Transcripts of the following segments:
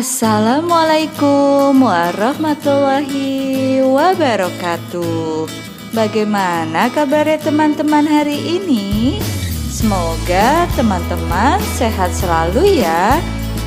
Assalamualaikum warahmatullahi wabarakatuh. Bagaimana kabarnya teman-teman hari ini? Semoga teman-teman sehat selalu ya,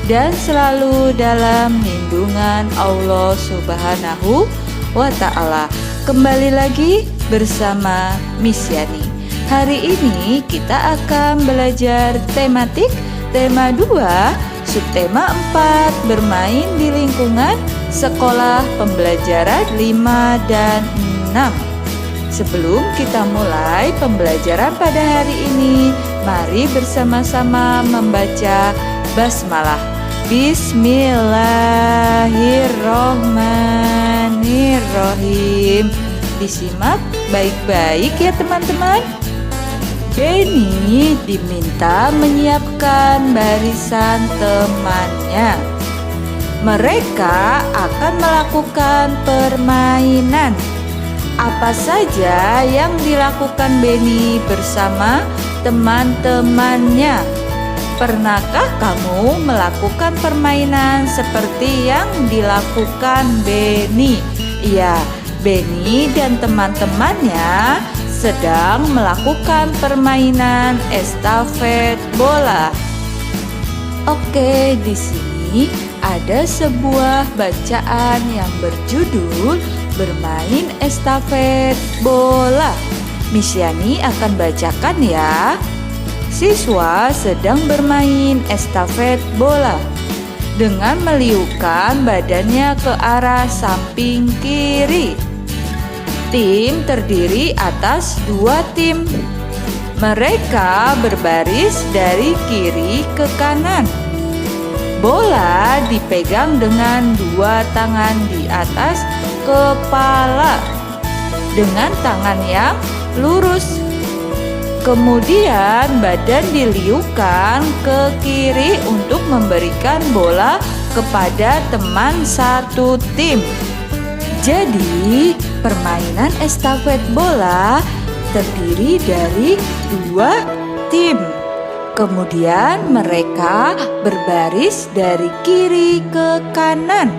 dan selalu dalam lindungan Allah Subhanahu wa Ta'ala. Kembali lagi bersama Miss Yani. Hari ini kita akan belajar tematik tema 2, subtema 4, bermain di lingkungan sekolah pembelajaran 5 dan 6. Sebelum kita mulai pembelajaran pada hari ini, mari bersama-sama membaca basmalah. Bismillahirrohmanirrohim. Disimak baik-baik ya teman-teman. Benny diminta menyiapkan barisan temannya. Mereka akan melakukan permainan. Apa saja yang dilakukan Benny bersama teman-temannya? Pernahkah kamu melakukan permainan seperti yang dilakukan Benny? Iya, Benny dan teman-temannya sedang melakukan permainan estafet bola. Oke, di sini ada sebuah bacaan yang berjudul bermain estafet bola. Miss Yani akan bacakan ya. Siswa sedang bermain estafet bola dengan meliukkan badannya ke arah samping kiri. Tim terdiri atas 2 tim. Mereka berbaris dari kiri ke kanan. Bola dipegang dengan 2 tangan di atas kepala dengan tangan yang lurus. Kemudian badan diliukkan ke kiri untuk memberikan bola kepada teman satu tim. Jadi, permainan estafet bola terdiri dari 2 tim. Kemudian mereka berbaris dari kiri ke kanan.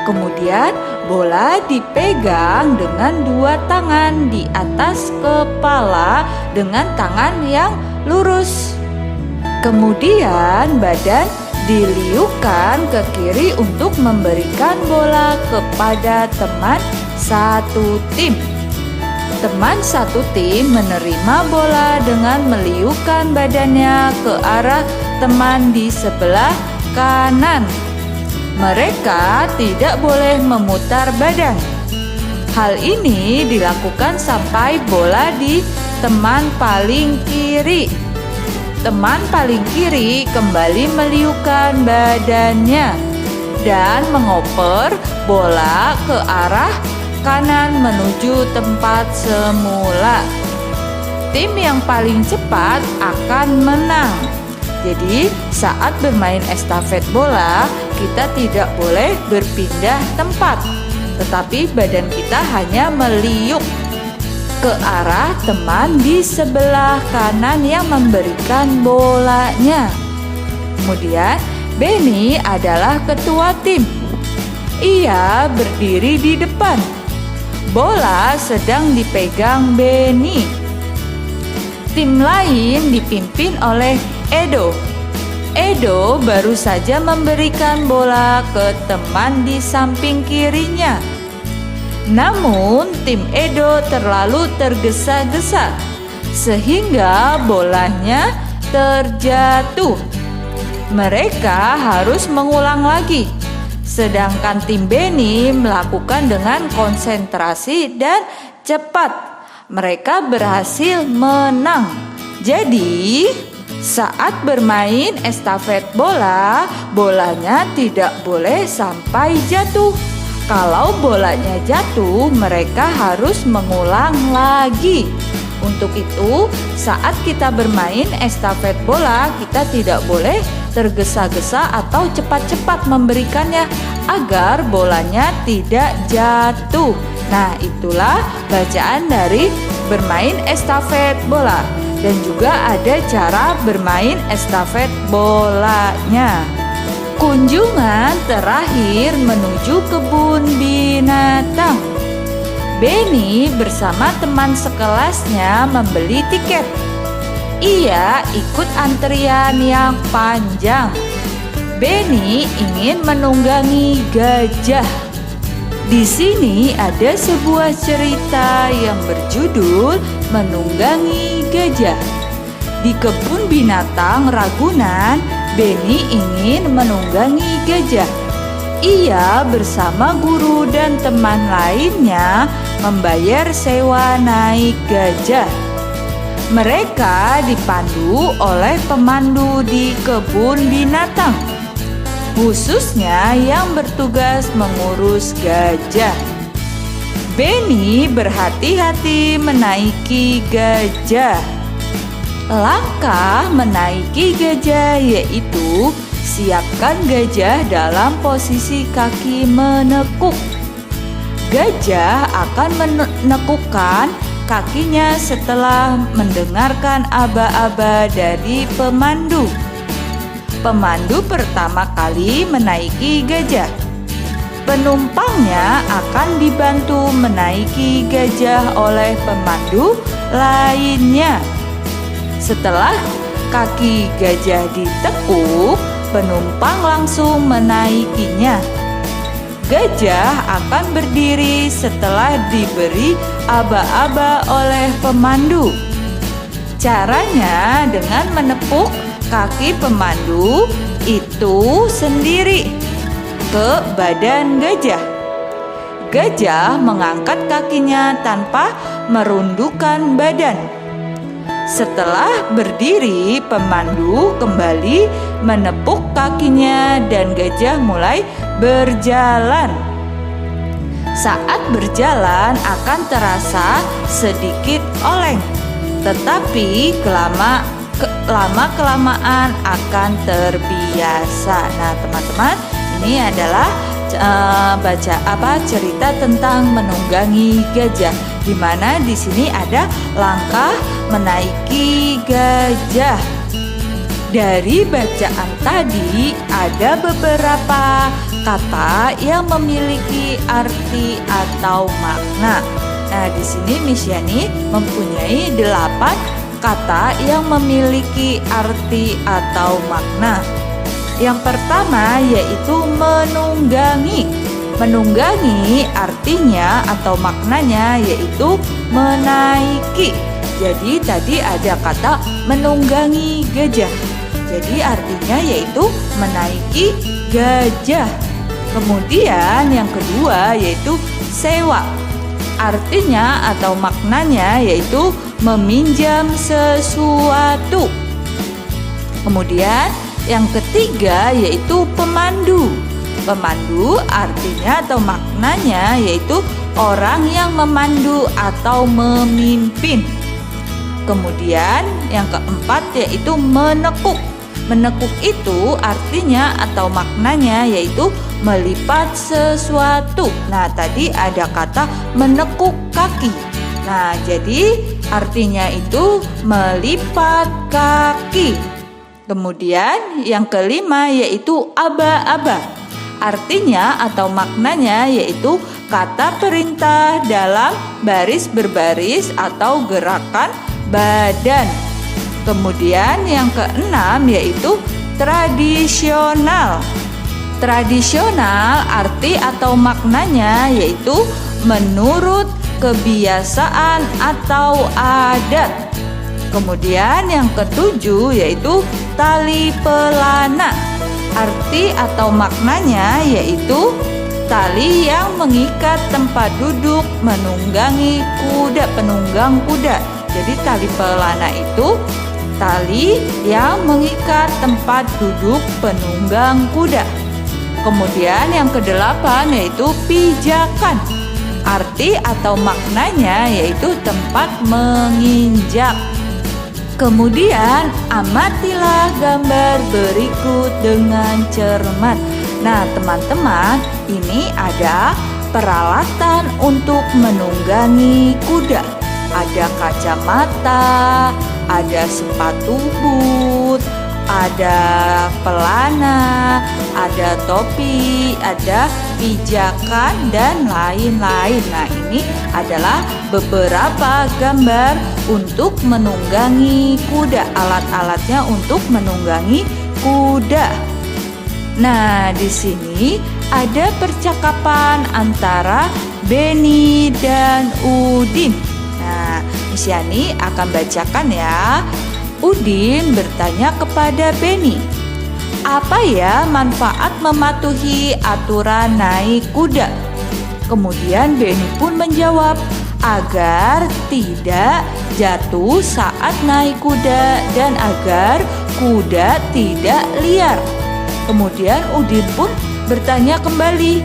Kemudian bola dipegang dengan 2 tangan di atas kepala dengan tangan yang lurus. Kemudian badan diliukkan ke kiri untuk memberikan bola kepada teman satu tim. Teman satu tim menerima bola dengan meliukkan badannya ke arah teman di sebelah kanan. Mereka tidak boleh memutar badan. Hal ini dilakukan sampai bola di teman paling kiri. Teman paling kiri kembali meliukkan badannya dan mengoper bola ke arah kanan menuju tempat semula. Tim yang paling cepat akan menang. Jadi, saat bermain estafet bola, kita tidak boleh berpindah tempat, tetapi badan kita hanya meliuk ke arah teman di sebelah kanan yang memberikan bolanya. Kemudian Benny adalah ketua tim. Ia berdiri di depan. Bola sedang dipegang Benny. Tim lain dipimpin oleh Edo. Edo baru saja memberikan bola ke teman di samping kirinya. Namun tim Edo terlalu tergesa-gesa sehingga bolanya terjatuh. Mereka harus mengulang lagi. Sedangkan tim Benny melakukan dengan konsentrasi dan cepat. Mereka berhasil menang. Jadi, saat bermain estafet bola, bolanya tidak boleh sampai jatuh. Kalau bolanya jatuh, mereka harus mengulang lagi. Untuk itu, saat kita bermain estafet bola, kita tidak boleh tergesa-gesa atau cepat-cepat memberikannya agar bolanya tidak jatuh. Nah, itulah bacaan dari bermain estafet bola. Dan juga ada cara bermain estafet bolanya. Kunjungan terakhir menuju kebun binatang. Benny bersama teman sekelasnya membeli tiket. Ia ikut antrian yang panjang. Benny ingin menunggangi gajah. Di sini ada sebuah cerita yang berjudul Menunggangi Gajah. Di kebun binatang Ragunan, Benny ingin menunggangi gajah. Ia bersama guru dan teman lainnya membayar sewa naik gajah. Mereka dipandu oleh pemandu di kebun binatang, khususnya yang bertugas mengurus gajah. Benny berhati-hati menaiki gajah. Langkah menaiki gajah yaitu siapkan gajah dalam posisi kaki menekuk. Gajah akan menekukkan kakinya setelah mendengarkan aba-aba dari pemandu. Pemandu pertama kali menaiki gajah. Penumpangnya akan dibantu menaiki gajah oleh pemandu lainnya. Setelah kaki gajah ditekuk, penumpang langsung menaikinya. Gajah akan berdiri setelah diberi aba-aba oleh pemandu. Caranya dengan menepuk kaki pemandu itu sendiri ke badan gajah. Gajah mengangkat kakinya tanpa merundukkan badan. Setelah berdiri, pemandu kembali menepuk kakinya dan gajah mulai berjalan. Saat berjalan akan terasa sedikit oleng, tetapi lama-kelamaan akan terbiasa. Nah, teman-teman, ini adalah cerita tentang menunggangi gajah, di mana di sini ada langkah menaiki gajah. Dari bacaan tadi ada beberapa kata yang memiliki arti atau makna. Nah, di sini Miss Yani mempunyai 8 kata yang memiliki arti atau makna. Yang pertama yaitu menunggangi. Menunggangi artinya atau maknanya yaitu menaiki. Jadi tadi ada kata menunggangi gajah. Jadi artinya yaitu menaiki gajah. Kemudian yang kedua yaitu sewa. Artinya atau maknanya yaitu meminjam sesuatu. Kemudian yang ketiga yaitu pemandu. Pemandu artinya atau maknanya yaitu orang yang memandu atau memimpin. Kemudian yang keempat yaitu menekuk. Menekuk itu artinya atau maknanya yaitu melipat sesuatu. Nah, tadi ada kata menekuk kaki. Nah, jadi artinya itu melipat kaki. Kemudian yang kelima yaitu aba-aba. Artinya atau maknanya yaitu kata perintah dalam baris berbaris atau gerakan badan. Kemudian yang keenam yaitu tradisional. Tradisional arti atau maknanya yaitu menurut kebiasaan atau adat. Kemudian yang ketujuh yaitu tali pelana. Arti atau maknanya yaitu tali yang mengikat tempat duduk menunggangi kuda, penunggang kuda. Jadi tali pelana itu tali yang mengikat tempat duduk penunggang kuda. Kemudian yang kedelapan yaitu pijakan. Arti atau maknanya yaitu tempat menginjak. Kemudian amatilah gambar berikut dengan cermat. Nah, teman-teman, ini ada peralatan untuk menunggangi kuda. Ada kacamata, ada sepatu boot, ada pelana, ada topi, ada pijakan, dan lain-lain. Nah, ini adalah beberapa gambar untuk menunggangi kuda, alat-alatnya untuk menunggangi kuda. Nah, di sini ada percakapan antara Benny dan Udin. Nah, Miss Yani akan bacakan ya. Udin bertanya kepada Benny, "Apa ya manfaat mematuhi aturan naik kuda?" Kemudian Benny pun menjawab, "Agar tidak jatuh saat naik kuda dan agar kuda tidak liar." Kemudian Udin pun bertanya kembali,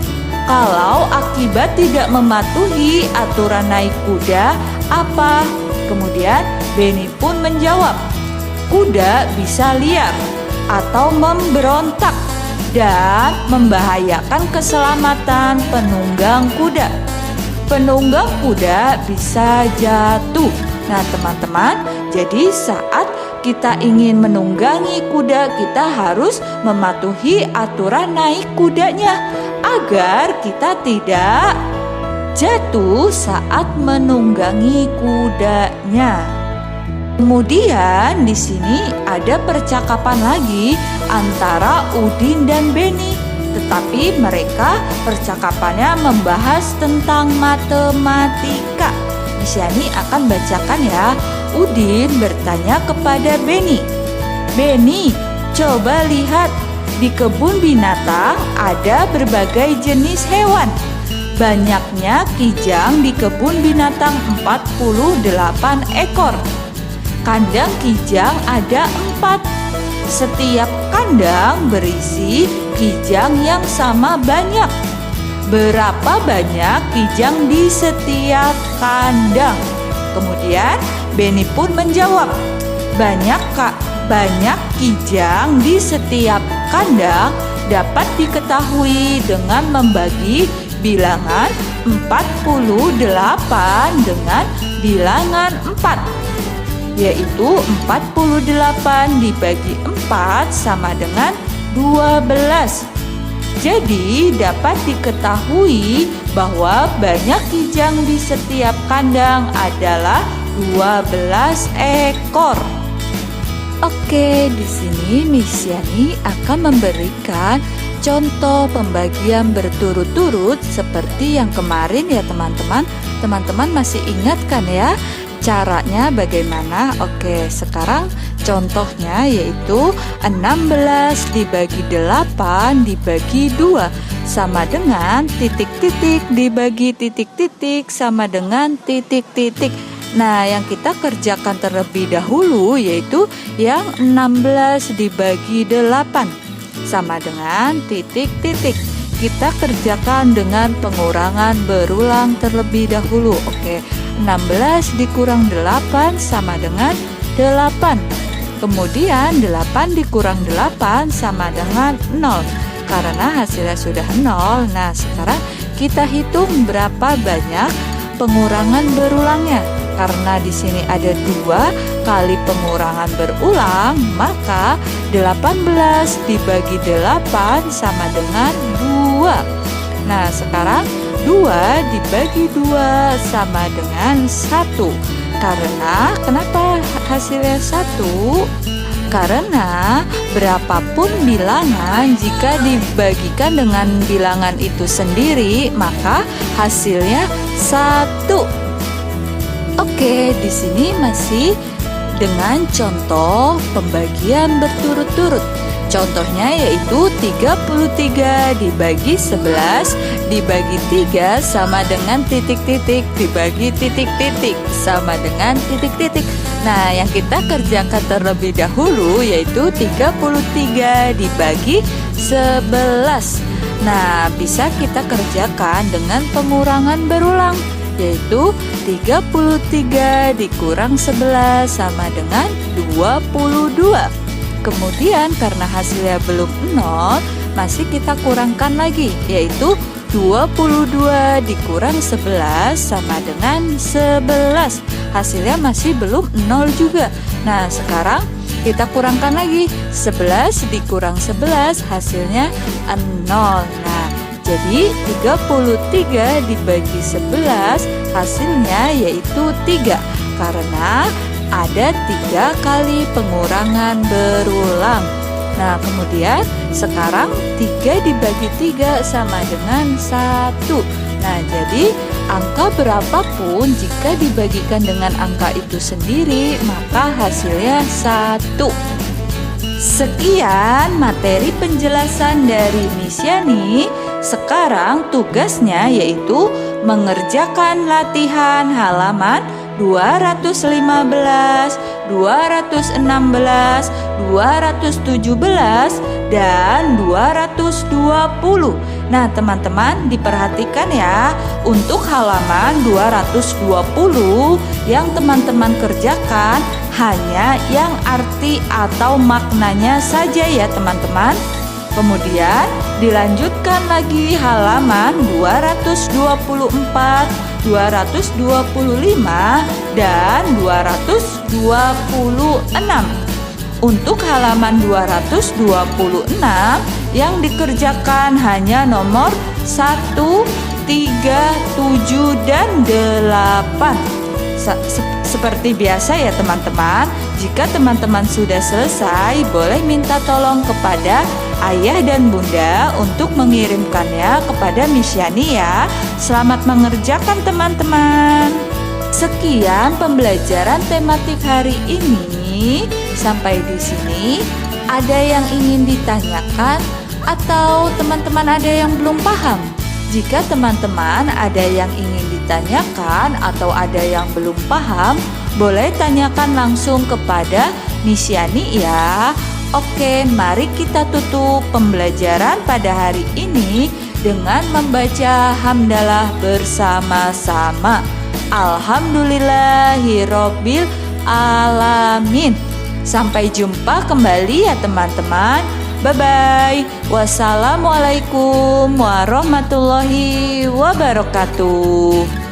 "Kalau akibat tidak mematuhi aturan naik kuda, apa?" Kemudian Benny pun menjawab, "Kuda bisa liar atau memberontak dan membahayakan keselamatan penunggang kuda. Penunggang kuda bisa jatuh." Nah, teman-teman, jadi saat kita ingin menunggangi kuda, kita harus mematuhi aturan naik kudanya agar kita tidak jatuh saat menunggangi kudanya. Kemudian di sini ada percakapan lagi antara Udin dan Benny, tetapi mereka percakapannya membahas tentang matematika. Miss Yani akan bacakan ya. Udin bertanya kepada Benny, "Benny, coba lihat, di kebun binatang ada berbagai jenis hewan. Banyaknya kijang di kebun binatang 48 ekor. Kandang kijang ada 4. Setiap kandang berisi kijang yang sama banyak. Berapa banyak kijang di setiap kandang?" Kemudian Benny pun menjawab, "Banyak Kak, banyak kijang di setiap kandang dapat diketahui dengan membagi bilangan 48 dengan bilangan 4. Yaitu 48 dibagi 4 sama dengan 12. Jadi dapat diketahui bahwa banyak kijang di setiap kandang adalah 12 ekor. Oke, di sini Miss Yani akan memberikan contoh pembagian berturut-turut seperti yang kemarin ya teman-teman. Teman-teman masih ingat kan ya caranya bagaimana? Oke, sekarang contohnya yaitu 16 dibagi 8 dibagi 2 sama dengan titik-titik dibagi titik-titik sama dengan titik-titik. Nah, yang kita kerjakan terlebih dahulu yaitu yang 16 dibagi 8 sama dengan titik-titik. Kita kerjakan dengan pengurangan berulang terlebih dahulu. Oke, 16 dikurang 8 sama dengan 8. Kemudian 8 dikurang 8 sama dengan 0. Karena hasilnya sudah 0, nah sekarang kita hitung berapa banyak pengurangan berulangnya. Karena di sini ada 2 kali pengurangan berulang, maka 18 dibagi 8 sama dengan 2. Nah, sekarang 2 dibagi 2 sama dengan 1. Karena kenapa hasilnya 1? Karena berapapun bilangan jika dibagikan dengan bilangan itu sendiri, maka hasilnya 1. Oke, di sini masih dengan contoh pembagian berturut-turut. Contohnya yaitu 33 dibagi 11 dibagi 3 sama dengan titik-titik dibagi titik-titik sama dengan titik-titik. Nah, yang kita kerjakan terlebih dahulu yaitu 33 dibagi 11. Nah, bisa kita kerjakan dengan pengurangan berulang, yaitu 33 dikurang 11 sama dengan 22. Kemudian karena hasilnya belum 0, masih kita kurangkan lagi, yaitu 22 dikurang 11 sama dengan 11. Hasilnya masih belum 0 juga. Nah, sekarang Kita kurangkan lagi, 11 dikurang 11 hasilnya 0. Nah, jadi 33 dibagi 11 hasilnya yaitu 3. Karena ada 3 kali pengurangan berulang. Nah, kemudian sekarang 3 dibagi 3 sama dengan 1. Nah, jadi angka berapapun jika dibagikan dengan angka itu sendiri, maka hasilnya 1. Sekian materi penjelasan dari Miss Yani. Sekarang tugasnya yaitu mengerjakan latihan halaman 215, 216, 217, dan 220. Nah, teman-teman diperhatikan ya, untuk halaman 220 yang teman-teman kerjakan hanya yang arti atau maknanya saja ya teman-teman. Kemudian dilanjutkan lagi halaman 224, 225, dan 226. Untuk halaman 226 yang dikerjakan hanya nomor 1, 3, 7, dan 8. Seperti biasa ya teman-teman, jika teman-teman sudah selesai, boleh minta tolong kepada ayah dan bunda untuk mengirimkannya kepada Miss Yani ya. Selamat mengerjakan teman-teman. Sekian pembelajaran tematik hari ini. Sampai di sini, ada yang ingin ditanyakan atau teman-teman ada yang belum paham? Jika teman-teman ada yang ingin ditanyakan atau ada yang belum paham, boleh tanyakan langsung kepada Miss Yani ya. Oke, mari kita tutup pembelajaran pada hari ini dengan membaca hamdalah bersama-sama. Alhamdulillahirobbil alamin. Sampai jumpa kembali ya teman-teman. Bye-bye. Wassalamualaikum warahmatullahi wabarakatuh.